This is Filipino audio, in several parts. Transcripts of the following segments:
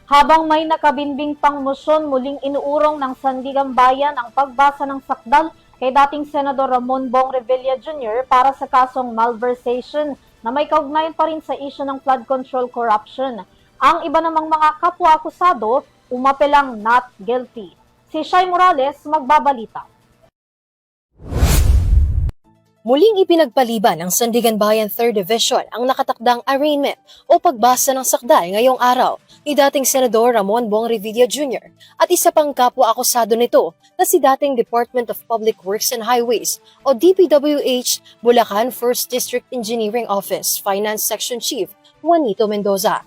Habang may nakabinbing pang motion, muling inuurong ng Sandigan Bayan ang pagbasa ng sakdal kay dating Senador Ramon Bong Revilla Jr. para sa kasong malversation na may kaugnayan pa rin sa isyu ng flood control corruption. Ang iba namang mga kapwa-akusado umapelang not guilty. Si Shai Morales magbabalita. Muling ipinagpaliban ng Sandigan Bayan 3rd Division ang nakatakdang arraignment o pagbasa ng sakdal ngayong araw ni dating Senador Ramon Bong Revilla Jr. at isa pang kapwa-akusado nito na si dating Department of Public Works and Highways o DPWH Bulacan 1st District Engineering Office Finance Section Chief Juanito Mendoza.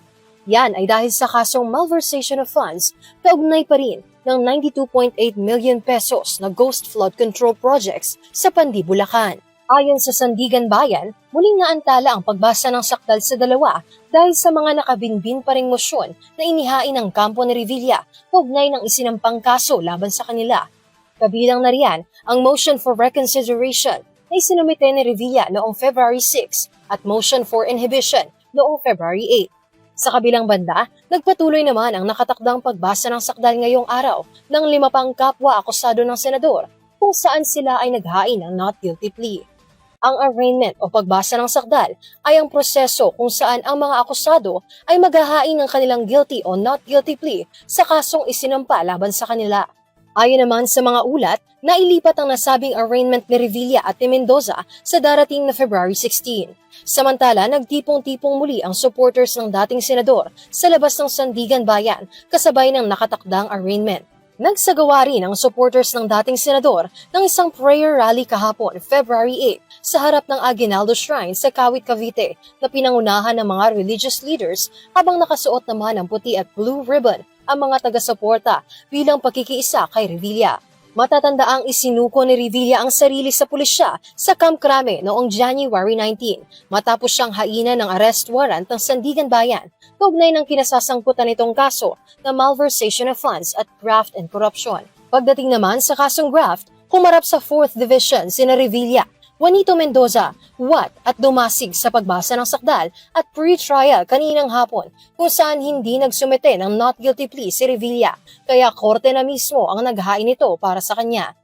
Yan ay dahil sa kasong malversation of funds kaugnay pa rin ng 92.8 million pesos na ghost flood control projects sa Pandi, Bulacan. Ayon sa Sandigan Bayan, muling naantala ang pagbasa ng sakdal sa dalawa dahil sa mga nakabinbin pa ring mosyon na inihain ng kampo ni Revilla kaugnay ng isinampang kaso laban sa kanila. Kabilang na riyan ang motion for reconsideration na isinumite ni Revilla noong February 6 at motion for inhibition noong February 8. Sa kabilang banda, nagpatuloy naman ang nakatakdang pagbasa ng sakdal ngayong araw ng 5 pang kapwa-akusado ng senador kung saan sila ay naghain ng not guilty plea. Ang arraignment o pagbasa ng sakdal ay ang proseso kung saan ang mga akusado ay maghahain ng kanilang guilty o not guilty plea sa kasong isinampa laban sa kanila. Ayon naman sa mga ulat, nailipat ang nasabing arraignment ni Revilla at ni Mendoza sa darating na February 16. Samantala, nagtipong-tipong muli ang supporters ng dating senador sa labas ng Sandigan Bayan kasabay ng nakatakdang arraignment. Nagsagawa rin ang supporters ng dating senador ng isang prayer rally kahapon, February 8, sa harap ng Aguinaldo Shrine sa Kawit, Cavite na pinangunahan ng mga religious leaders habang nakasuot naman ng puti at blue ribbon ang mga taga-suporta bilang pakikiisa kay Revilla. Matatandaang isinuko ni Revilla ang sarili sa pulisya sa Camp Crame noong January 19 matapos siyang hainan ng arrest warrant ng Sandigan Bayan kaugnay ng kinasasangkutan nitong kaso na malversation of funds at graft and corruption. Pagdating naman sa kasong graft, humarap sa 4th Division sina Revilla, Juanito Mendoza, Wat at dumasig sa pagbasa ng sakdal at pre-trial kaninang hapon kung saan hindi nagsumite ng not guilty plea si Revilla kaya korte na mismo ang naghain nito para sa kanya.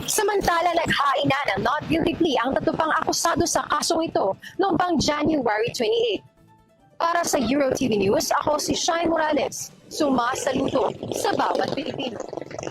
Samantala, naghain na ng not guilty plea ang 3 pang akusado sa kasong ito noong pang January 28. Para sa EuroTV News, ako si Shai Morales, sumasaludo sa bawat Pilipino.